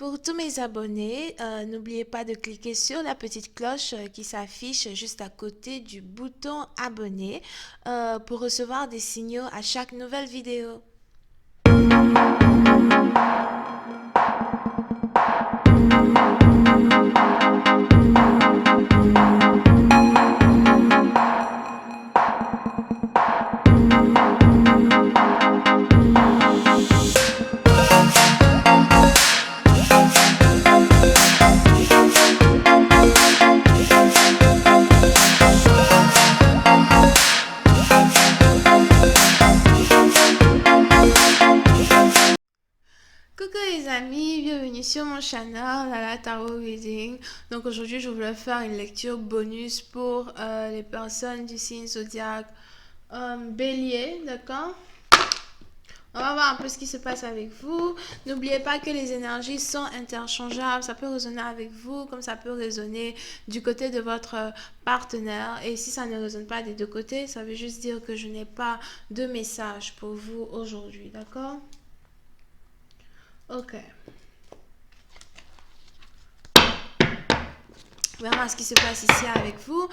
Pour tous mes abonnés, n'oubliez pas de cliquer sur la petite cloche qui s'affiche juste à côté du bouton abonner pour recevoir des signaux à chaque nouvelle vidéo. Coucou les amis, bienvenue sur mon channel Lala Tarot Reading. Donc aujourd'hui je voulais faire une lecture bonus pour les personnes du signe zodiaque Bélier, d'accord? On va voir un peu ce qui se passe avec vous. N'oubliez pas que les énergies sont interchangeables. Ça peut résonner avec vous comme ça peut résonner du côté de votre partenaire. Et si ça ne résonne pas des deux côtés, ça veut juste dire que je n'ai pas de message pour vous aujourd'hui, d'accord? Ok. On verra ce qui se passe ici avec vous.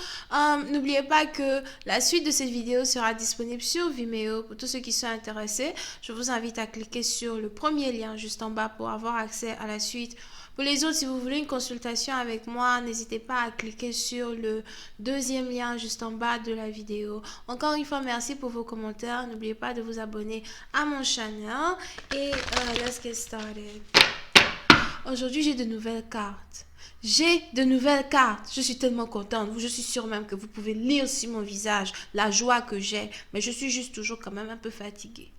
N'oubliez pas que la suite de cette vidéo sera disponible sur Vimeo pour tous ceux qui sont intéressés. Je vous invite à cliquer sur le premier lien juste en bas pour avoir accès à la suite. Pour les autres, si vous voulez une consultation avec moi, n'hésitez pas à cliquer sur le deuxième lien juste en bas de la vidéo. Encore une fois, merci pour vos commentaires. N'oubliez pas de vous abonner à mon channel. Et let's get started. Aujourd'hui, j'ai de nouvelles cartes. J'ai de nouvelles cartes. Je suis tellement contente. Je suis sûre même que vous pouvez lire sur mon visage la joie que j'ai. Mais je suis juste toujours quand même un peu fatiguée.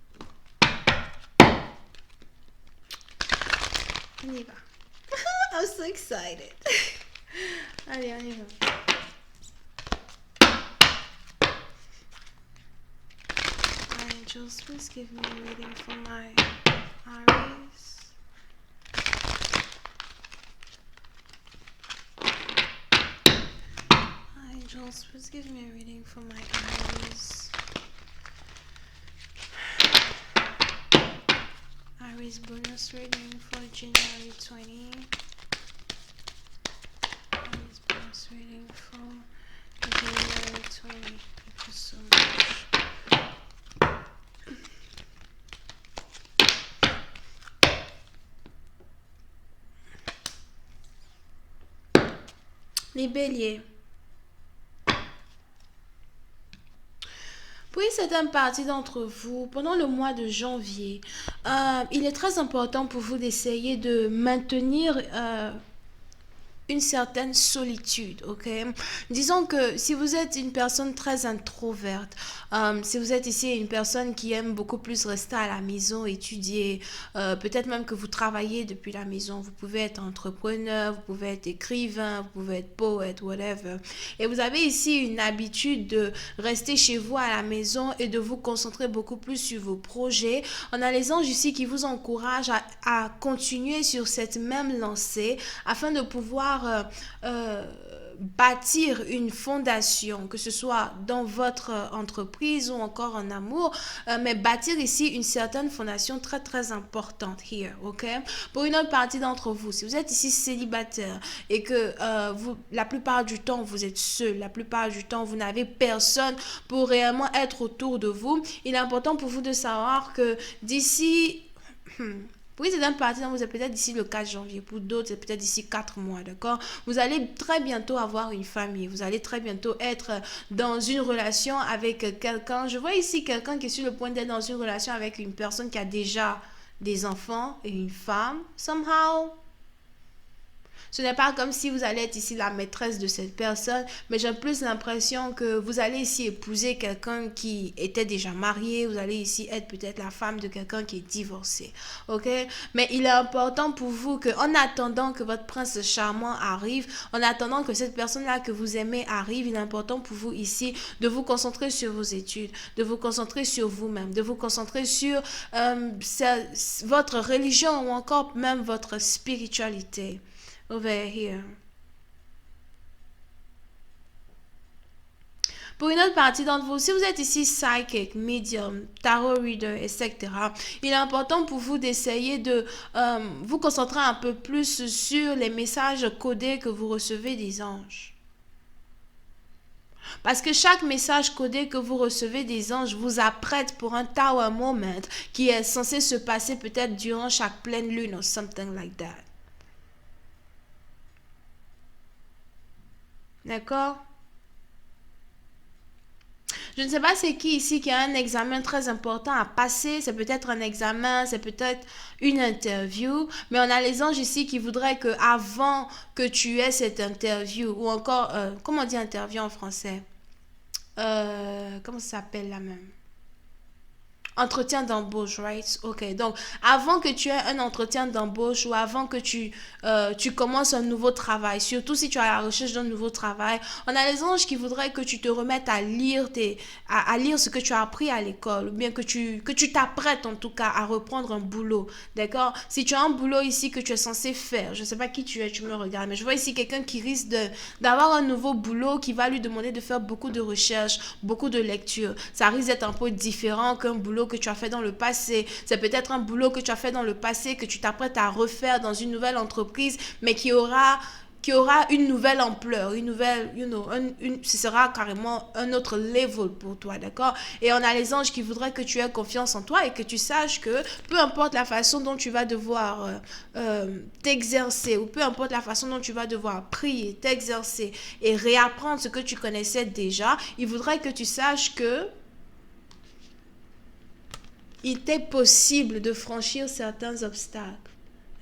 On y va. I'm so excited. Allez, on y va. Angels, please give me a reading for my Aries. Angels, please give me a reading for my Aries. Aries bonus reading for January 20. Aries bonus reading for January 20. Thank you so much. Les béliers. Pour une certaine partie d'entre vous, pendant le mois de janvier, il est très important pour vous d'essayer de maintenir une certaine solitude, ok? Disons que si vous êtes une personne très introverte, si vous êtes ici une personne qui aime beaucoup plus rester à la maison, étudier, peut-être même que vous travaillez depuis la maison, vous pouvez être entrepreneur, vous pouvez être écrivain, vous pouvez être poète, whatever. Et vous avez ici une habitude de rester chez vous à la maison et de vous concentrer beaucoup plus sur vos projets. On a les anges ici qui vous encouragent à continuer sur cette même lancée afin de pouvoir bâtir une fondation, que ce soit dans votre entreprise ou encore en amour, mais bâtir ici une certaine fondation très très importante here, ok? Pour une autre partie d'entre vous, si vous êtes ici célibataire et que la plupart du temps vous êtes seul, la plupart du temps vous n'avez personne pour réellement être autour de vous, il est important pour vous de savoir que d'ici oui, c'est une partie, vous êtes peut-être d'ici le 4 janvier. Pour d'autres, c'est peut-être d'ici 4 mois, d'accord? Vous allez très bientôt avoir une famille. Vous allez très bientôt être dans une relation avec quelqu'un. Je vois ici quelqu'un qui est sur le point d'être dans une relation avec une personne qui a déjà des enfants et une femme, somehow. Ce n'est pas comme si vous allez être ici la maîtresse de cette personne, mais j'ai plus l'impression que vous allez ici épouser quelqu'un qui était déjà marié, vous allez ici être peut-être la femme de quelqu'un qui est divorcé, ok? Mais il est important pour vous que, en attendant que votre prince charmant arrive, en attendant que cette personne-là que vous aimez arrive, il est important pour vous ici de vous concentrer sur vos études, de vous concentrer sur vous-même, de vous concentrer sur votre religion ou encore même votre spiritualité. Over here. Pour une autre partie d'entre vous, si vous êtes ici psychic, medium, tarot reader, etc., il est important pour vous d'essayer de vous concentrer un peu plus sur les messages codés que vous recevez des anges. Parce que chaque message codé que vous recevez des anges vous apprête pour un tower moment qui est censé se passer peut-être durant chaque pleine lune ou something like that. D'accord? Je ne sais pas c'est qui ici qui a un examen très important à passer. C'est peut-être un examen, c'est peut-être une interview. Mais on a les anges ici qui voudraient que avant que tu aies cette interview, ou encore, comment on dit interview en français? Comment ça s'appelle là même? Entretien d'embauche, right? Ok, donc avant que tu aies un entretien d'embauche ou avant que tu commences un nouveau travail, surtout si tu es à la recherche d'un nouveau travail, on a les anges qui voudraient que tu te remettes à lire, à lire ce que tu as appris à l'école, ou bien que tu t'apprêtes en tout cas à reprendre un boulot, d'accord? Si tu as un boulot ici que tu es censé faire, je ne sais pas qui tu es, tu me regardes, mais je vois ici quelqu'un qui risque d'avoir un nouveau boulot qui va lui demander de faire beaucoup de recherches, beaucoup de lectures. Ça risque d'être un peu différent qu'un boulot que tu as fait dans le passé. C'est peut-être un boulot que tu as fait dans le passé que tu t'apprêtes à refaire dans une nouvelle entreprise, mais qui aura une nouvelle ampleur, une nouvelle, ce sera carrément un autre level pour toi, d'accord? Et on a les anges qui voudraient que tu aies confiance en toi et que tu saches que peu importe la façon dont tu vas devoir t'exercer, ou peu importe la façon dont tu vas devoir prier, t'exercer et réapprendre ce que tu connaissais déjà, ils voudraient que tu saches que il t'est possible de franchir certains obstacles.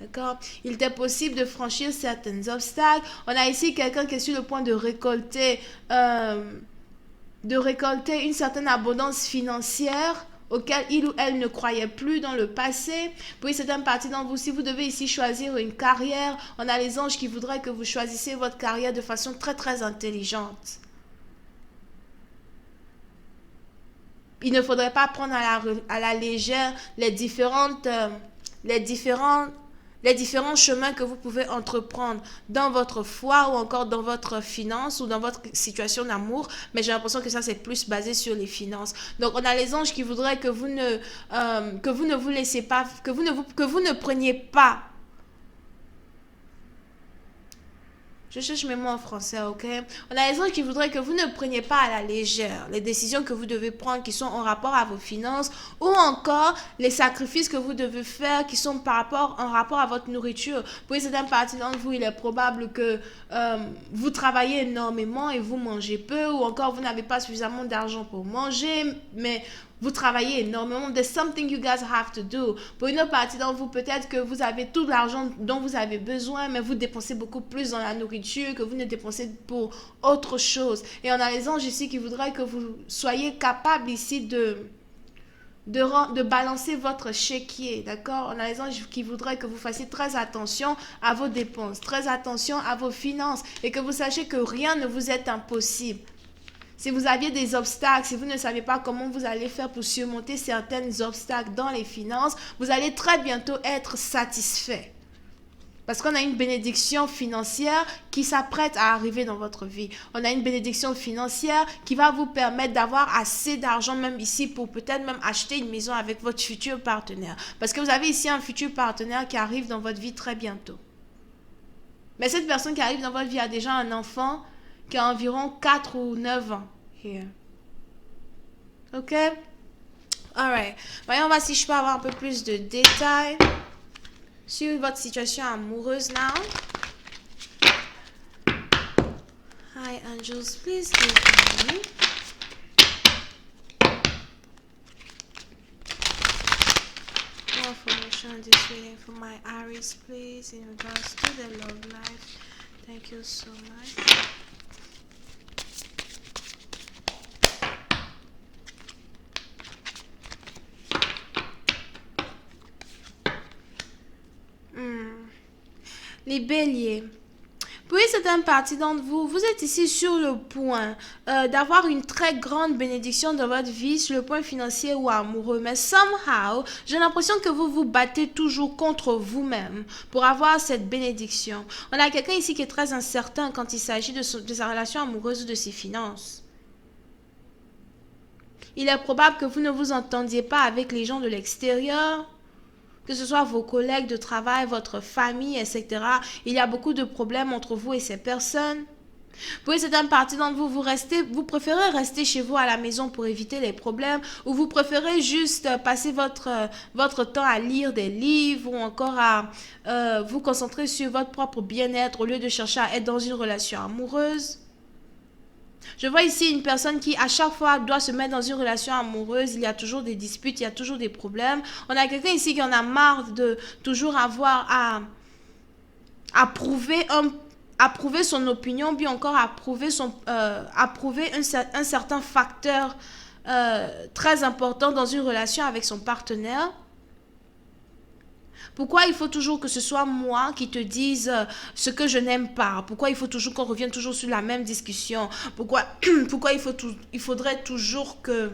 D'accord? Il t'est possible de franchir certains obstacles. On a ici quelqu'un qui est sur le point de récolter une certaine abondance financière auquel il ou elle ne croyait plus dans le passé. Puis c'est une partie d'entre vous, si vous devez ici choisir une carrière, on a les anges qui voudraient que vous choisissiez votre carrière de façon très très intelligente. Il ne faudrait pas prendre à la légère les différents chemins que vous pouvez entreprendre dans votre foi ou encore dans votre finance ou dans votre situation d'amour. Mais j'ai l'impression que ça, c'est plus basé sur les finances. Donc, on a les anges qui voudraient que vous ne vous laissez pas, que vous ne preniez pas. Je cherche mes mots en français, ok? On a les anges qui voudraient que vous ne preniez pas à la légère les décisions que vous devez prendre qui sont en rapport à vos finances ou encore les sacrifices que vous devez faire qui sont en rapport à votre nourriture. Pour certaines parties d'entre vous, il est probable que vous travaillez énormément et vous mangez peu ou encore vous n'avez pas suffisamment d'argent pour manger, mais vous travaillez énormément. There's something you guys have to do. Pour une autre partie d'entre vous, peut-être que vous avez tout l'argent dont vous avez besoin, mais vous dépensez beaucoup plus dans la nourriture que vous ne dépensez pour autre chose. Et on a les anges ici qui voudraient que vous soyez capable ici de balancer votre chéquier, d'accord? On a les anges qui voudraient que vous fassiez très attention à vos dépenses, très attention à vos finances et que vous sachiez que rien ne vous est impossible. Si vous aviez des obstacles, si vous ne savez pas comment vous allez faire pour surmonter certains obstacles dans les finances, vous allez très bientôt être satisfait. Parce qu'on a une bénédiction financière qui s'apprête à arriver dans votre vie. On a une bénédiction financière qui va vous permettre d'avoir assez d'argent même ici pour peut-être même acheter une maison avec votre futur partenaire. Parce que vous avez ici un futur partenaire qui arrive dans votre vie très bientôt. Mais cette personne qui arrive dans votre vie a déjà un enfant qui a environ 4 ou 9 ans. Here. Ok? Alright. Voyons voir si je peux avoir un peu plus de détails sur votre situation amoureuse now. Hi angels, please give me more information on this reading for my Aries, please, in regards to the love life. Thank you so much. Les béliers. Puis certaines parties d'entre vous, vous êtes ici sur le point d'avoir une très grande bénédiction dans votre vie, sur le point financier ou amoureux. Mais somehow, j'ai l'impression que vous vous battez toujours contre vous-même pour avoir cette bénédiction. On a quelqu'un ici qui est très incertain quand il s'agit de sa relation amoureuse ou de ses finances. Il est probable que vous ne vous entendiez pas avec les gens de l'extérieur, que ce soit vos collègues de travail, votre famille, etc. Il y a beaucoup de problèmes entre vous et ces personnes. Pour une certaine partie d'entre vous, vous préférez rester chez vous à la maison pour éviter les problèmes, ou vous préférez juste passer votre temps à lire des livres ou encore à vous concentrer sur votre propre bien-être au lieu de chercher à être dans une relation amoureuse. Je vois ici une personne qui, à chaque fois, doit se mettre dans une relation amoureuse. Il y a toujours des disputes, il y a toujours des problèmes. On a quelqu'un ici qui en a marre de toujours avoir à prouver son opinion, bien encore à prouver un certain facteur très important dans une relation avec son partenaire. Pourquoi il faut toujours que ce soit moi qui te dise ce que je n'aime pas? Pourquoi il faut toujours qu'on revienne toujours sur la même discussion? Pourquoi il faudrait toujours que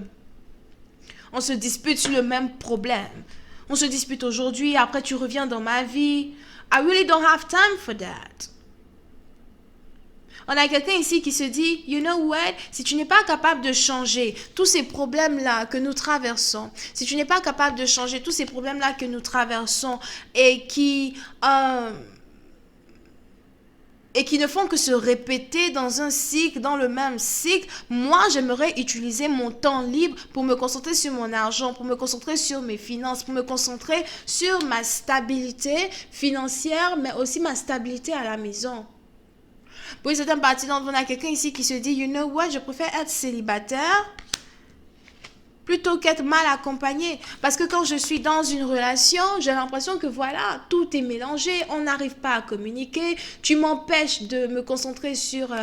on se dispute sur le même problème? On se dispute aujourd'hui, après tu reviens dans ma vie. I really don't have time for that. On a quelqu'un ici qui se dit, you know what, si tu n'es pas capable de changer tous ces problèmes-là que nous traversons, si tu n'es pas capable de changer tous ces problèmes-là que nous traversons et qui ne font que se répéter dans un cycle, dans le même cycle, moi, j'aimerais utiliser mon temps libre pour me concentrer sur mon argent, pour me concentrer sur mes finances, pour me concentrer sur ma stabilité financière, mais aussi ma stabilité à la maison. Pour une certaine partie d'entre vous, on a quelqu'un ici qui se dit, you know what, je préfère être célibataire plutôt qu'être mal accompagné. Parce que quand je suis dans une relation, j'ai l'impression que voilà, tout est mélangé, on n'arrive pas à communiquer, tu m'empêches de me concentrer sur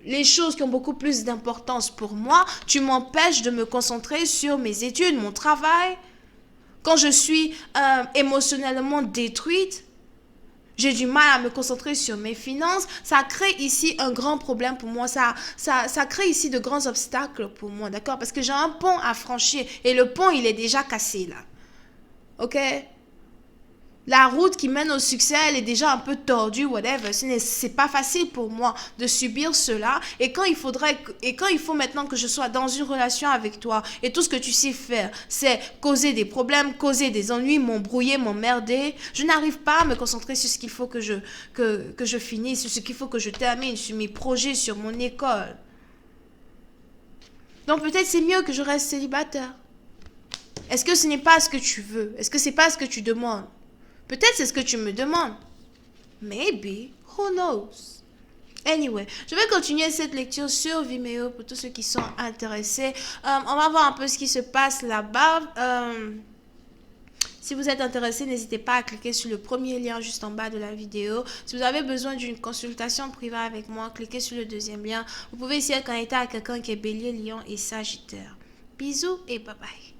les choses qui ont beaucoup plus d'importance pour moi, tu m'empêches de me concentrer sur mes études, mon travail. Quand je suis émotionnellement détruite, j'ai du mal à me concentrer sur mes finances. Ça crée ici un grand problème pour moi. Ça crée ici de grands obstacles pour moi, d'accord? Parce que j'ai un pont à franchir et le pont, il est déjà cassé là. Ok? La route qui mène au succès, elle est déjà un peu tordue, whatever. C'est pas facile pour moi de subir cela. Et quand il faut maintenant que je sois dans une relation avec toi et tout ce que tu sais faire, c'est causer des problèmes, causer des ennuis, m'embrouiller, m'emmerder, je n'arrive pas à me concentrer sur ce qu'il faut que je finisse, sur ce qu'il faut que je termine, sur mes projets, sur mon école. Donc peut-être c'est mieux que je reste célibataire. Est-ce que ce n'est pas ce que tu veux? Est-ce que c'est pas ce que tu demandes? Peut-être c'est ce que tu me demandes. Maybe. Who knows? Anyway, je vais continuer cette lecture sur Vimeo pour tous ceux qui sont intéressés. On va voir un peu ce qui se passe là-bas. Si vous êtes intéressé, n'hésitez pas à cliquer sur le premier lien juste en bas de la vidéo. Si vous avez besoin d'une consultation privée avec moi, cliquez sur le deuxième lien. Vous pouvez aussi être connecté à quelqu'un qui est Bélier, Lion et Sagittaire. Bisous et bye bye.